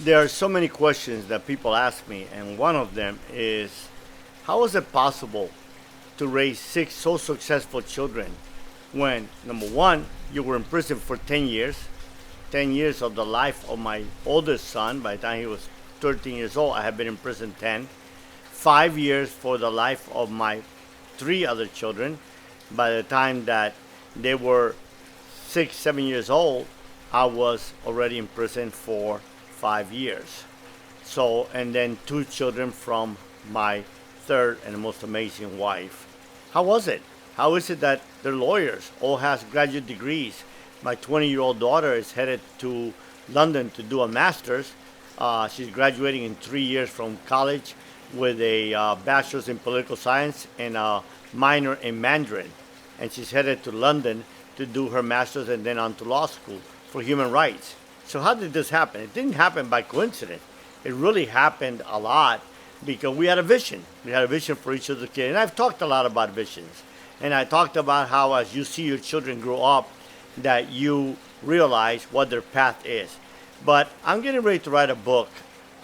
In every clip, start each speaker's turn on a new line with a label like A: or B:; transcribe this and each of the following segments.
A: There are so many questions that people ask me, and one of them is, how is it possible to raise six so successful children when, number one, you were in prison for 10 years, 10 years of the life of my oldest son. By the time he was 13 years old, I had been in prison 10, 5 years for the life of my three other children. By the time that they were 6, 7 years old, I was already in prison for 5 years. So, and then two children from my third and most amazing wife. How was it? How is it that they're lawyers, all has graduate degrees? My 20-year-old daughter is headed to London to do a master's. She's graduating in 3 years from college with a bachelor's in political science and a minor in Mandarin. And she's headed to London to do her master's and then on to law school for human rights. So how did this happen? It didn't happen by coincidence. It really happened a lot because we had a vision. We had a vision for each of the kids. And I've talked a lot about visions. And I talked about how as you see your children grow up, that you realize what their path is. But I'm getting ready to write a book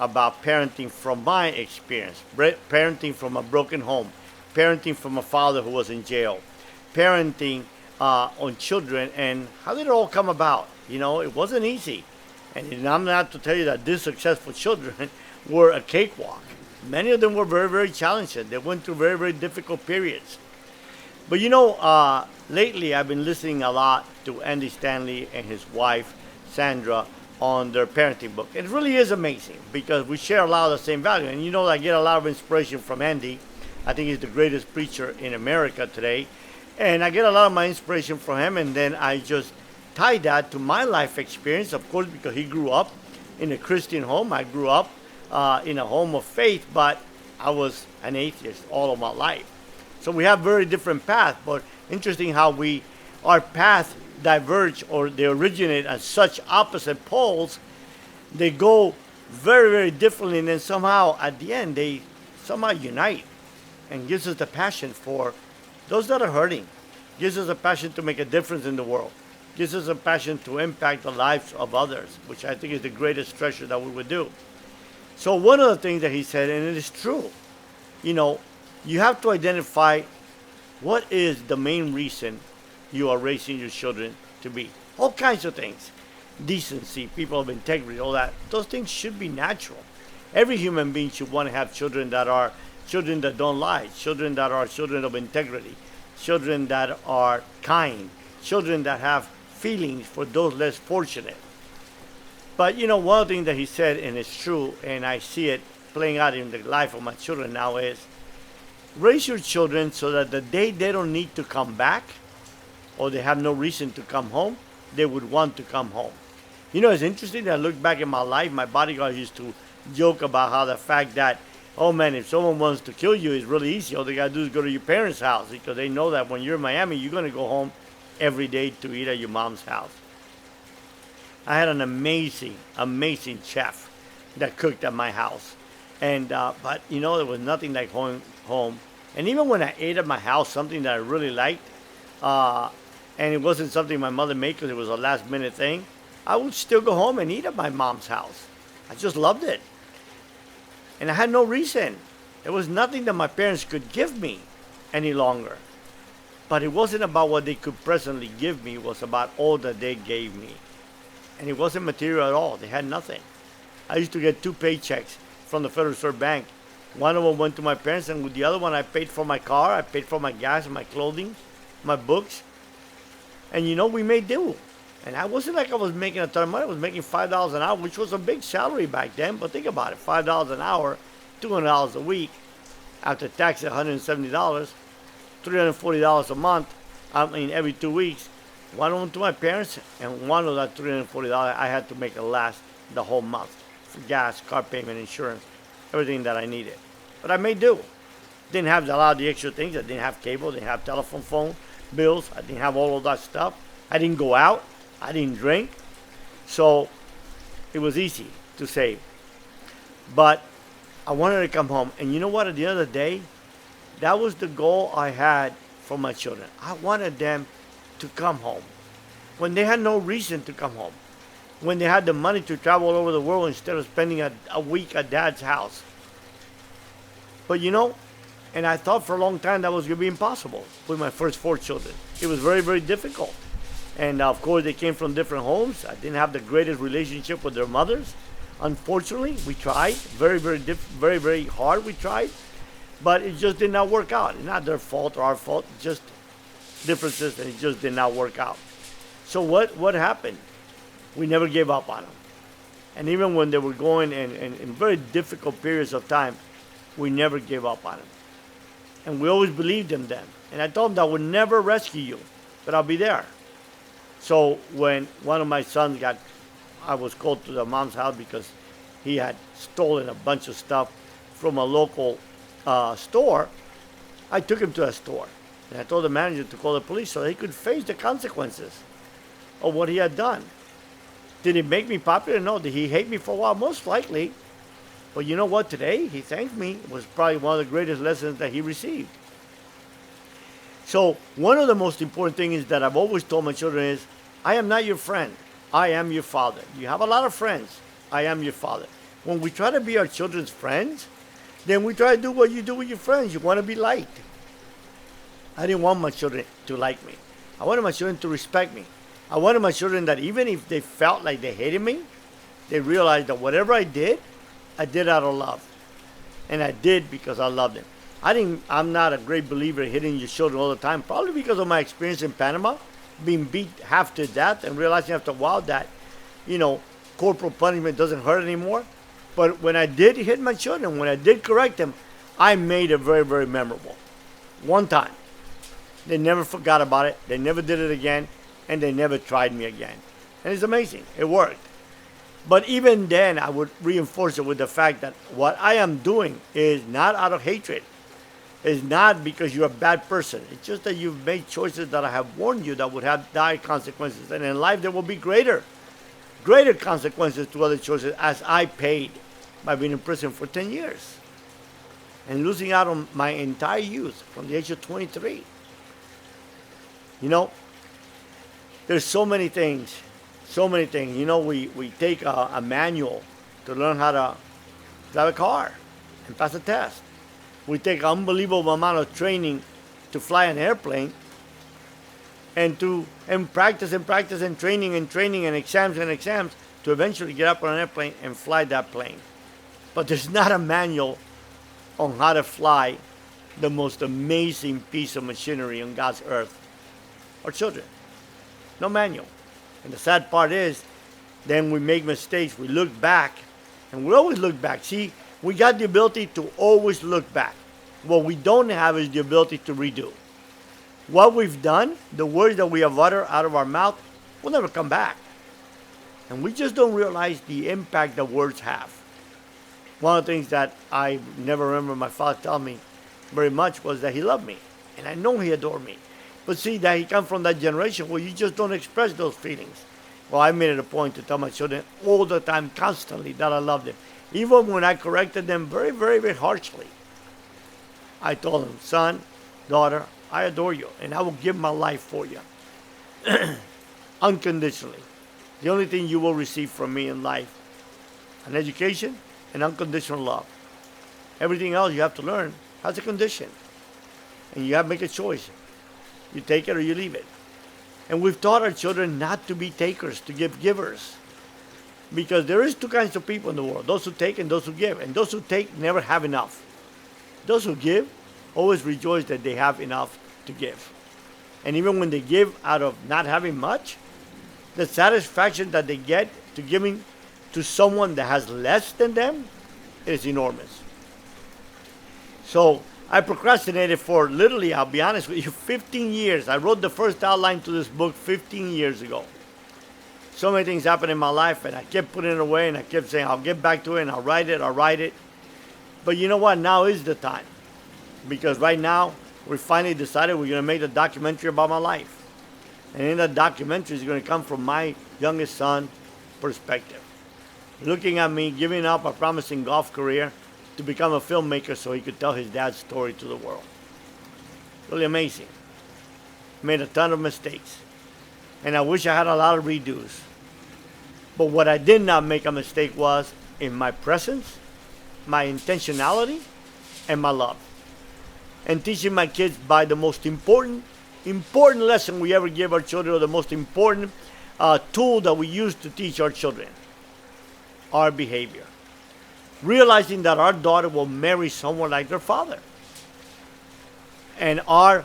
A: about parenting from my experience, parenting from a broken home, parenting from a father who was in jail, parenting on children, and how did it all come about? You know, it wasn't easy. And I'm not to tell you that these successful children were a cakewalk. Many of them were very, very challenging. They went through very, very difficult periods. But you know, lately I've been listening a lot to Andy Stanley and his wife, Sandra, on their parenting book. It really is amazing because we share a lot of the same value. And you know, I get a lot of inspiration from Andy. I think he's the greatest preacher in America today. And I get a lot of my inspiration from him, and then I just tie that to my life experience, of course, because he grew up in a Christian home. I grew up in a home of faith, but I was an atheist all of my life. So we have very different paths, but interesting how our paths diverge, or they originate at such opposite poles. They go very, very differently, and then somehow at the end they somehow unite and gives us the passion for those that are hurting, gives us a passion to make a difference in the world, gives us a passion to impact the lives of others, which I think is the greatest treasure that we would do. So one of the things that he said, and it is true, you know, you have to identify what is the main reason you are raising your children to be. All kinds of things. Decency, people of integrity, all that. Those things should be natural. Every human being should want to have children that are children that don't lie, children that are children of integrity, children that are kind, children that have feelings for those less fortunate. But you know, one of the things that he said, and it's true, and I see it playing out in the life of my children now, is raise your children so that the day they don't need to come back or they have no reason to come home, they would want to come home. You know, it's interesting that I look back in my life, my bodyguard used to joke about how the fact that, oh man, if someone wants to kill you, it's really easy. All they got to do is go to your parents' house, because they know that when you're in Miami, you're going to go home every day to eat at your mom's house. I had an amazing, amazing chef that cooked at my house. And, but you know, there was nothing like home. And even when I ate at my house, something that I really liked, and it wasn't something my mother made because it was a last minute thing, I would still go home and eat at my mom's house. I just loved it. And I had no reason. There was nothing that my parents could give me any longer. But it wasn't about what they could presently give me. It was about all that they gave me. And it wasn't material at all. They had nothing. I used to get 2 paychecks from the Federal Reserve Bank. One of them went to my parents, and with the other one I paid for my car, I paid for my gas, my clothing, my books. And you know, we made do. And I wasn't like I was making a ton of money. I was making $5 an hour, which was a big salary back then. But think about it, $5 an hour, $200 a week, after tax $170, $340 a month. I mean, every 2 weeks. One of them to my parents, and one of that $340 I had to make it last the whole month for gas, car payment, insurance, everything that I needed. But I made do. Didn't have a lot of the extra things. I didn't have cable, didn't have telephone, phone bills. I didn't have all of that stuff. I didn't go out. I didn't drink. So it was easy to save. But I wanted to come home. And you know what? At the end of the day, that was the goal I had for my children. I wanted them to come home when they had no reason to come home. when they had the money to travel all over the world instead of spending a week at dad's house. But and I thought for a long time that was going to be impossible with my first four children. It was very, very difficult. And of course, they came from different homes. I didn't have the greatest relationship with their mothers. Unfortunately, we tried very, very, very, very hard. We tried, but it just did not work out. It's not their fault or our fault. Just differences, and it just did not work out. So what happened? We never gave up on them. And even when they were going in very difficult periods of time, we never gave up on them. And we always believed in them. And I told them that I would never rescue you, but I'll be there. So when one of my sons I was called to the mom's house because he had stolen a bunch of stuff from a local store, I took him to a store. And I told the manager to call the police so he could face the consequences of what he had done. Did it make me popular? No. Did he hate me for a while? Most likely. But you know what? Today, he thanked me. It was probably one of the greatest lessons that he received. So one of the most important things that I've always told my children is, I am not your friend. I am your father. You have a lot of friends. I am your father. When we try to be our children's friends, then we try to do what you do with your friends. You want to be liked. I didn't want my children to like me. I wanted my children to respect me. I wanted my children that even if they felt like they hated me, they realized that whatever I did out of love. And I did because I loved them. I'm not a great believer in hitting your children all the time, probably because of my experience in Panama, being beat half to death and realizing after a while that, corporal punishment doesn't hurt anymore. But when I did hit my children, when I did correct them, I made it very, very memorable. One time. They never forgot about it. They never did it again. And they never tried me again. And it's amazing. It worked. But even then, I would reinforce it with the fact that what I am doing is not out of hatred. It's not because you're a bad person. It's just that you've made choices that I have warned you that would have dire consequences. And in life, there will be greater consequences to other choices, as I paid by being in prison for 10 years and losing out on my entire youth from the age of 23. There's so many things. We take a manual to learn how to drive a car and pass a test. We take an unbelievable amount of training to fly an airplane and practice and training and exams to eventually get up on an airplane and fly that plane. But there's not a manual on how to fly the most amazing piece of machinery on God's earth. Our children. No manual. And the sad part is, then we make mistakes, we look back, and we always look back. See, we got the ability to always look back. What we don't have is the ability to redo. What we've done, the words that we have uttered out of our mouth, will never come back. And we just don't realize the impact that words have. One of the things that I never remember my father telling me very much was that he loved me. And I know he adored me. But see, that he comes from that generation where you just don't express those feelings. Well, I made it a point to tell my children all the time, constantly, that I love them. Even when I corrected them very, very, very harshly. I told them, son, daughter, I adore you, and I will give my life for you. Unconditionally. The only thing you will receive from me in life, an education and unconditional love. Everything else you have to learn has a condition. And you have to make a choice. You take it or you leave it. And we've taught our children not to be takers, to give givers. Because there is two kinds of people in the world. Those who take and those who give. And those who take never have enough. Those who give always rejoice that they have enough to give. And even when they give out of not having much, the satisfaction that they get to giving to someone that has less than them is enormous. So I procrastinated for literally, I'll be honest with you, 15 years. I wrote the first outline to this book 15 years ago. So many things happened in my life, and I kept putting it away, and I kept saying, I'll get back to it, and I'll write it. But you know what? Now is the time. Because right now, we finally decided we're going to make a documentary about my life. And in that documentary is going to come from my youngest son's perspective. Looking at me, giving up a promising golf career to become a filmmaker so he could tell his dad's story to the world. Really amazing. Made a ton of mistakes. And I wish I had a lot of redos. But what I did not make a mistake was in my presence, my intentionality, and my love. And teaching my kids by the most important lesson we ever give our children, or the most important tool that we use to teach our children, our behavior. Realizing that our daughter will marry someone like their father. And our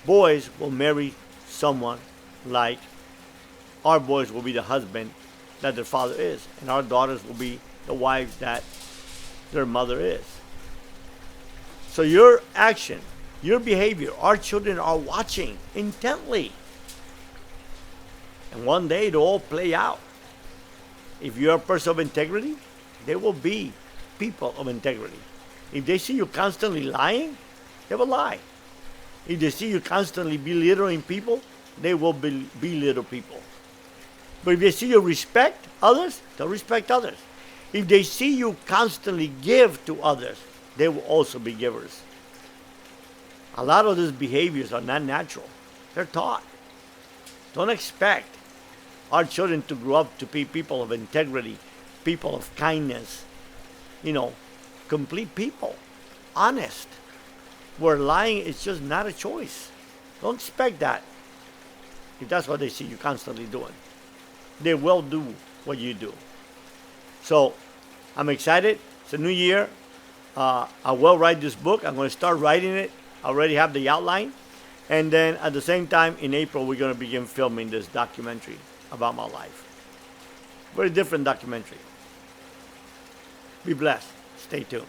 A: boys will marry someone like our boys will be the husband that their father is. And our daughters will be the wives that their mother is. So your action, your behavior, our children are watching intently. And one day it'll all play out. If you're a person of integrity, they will be people of integrity. If they see you constantly lying, they will lie. If they see you constantly belittling people, they will belittle people. But if they see you respect others, they'll respect others. If they see you constantly give to others, they will also be givers. A lot of these behaviors are not natural. They're taught. Don't expect our children to grow up to be people of integrity, people of kindness, complete people, honest, where lying is just not a choice. Don't expect that if that's what they see you constantly doing. They will do what you do. So I'm excited. It's a new year. I will write this book. I'm going to start writing it. I already have the outline. And then at the same time, in April, we're going to begin filming this documentary about my life. Very different documentary. Be blessed. Stay tuned.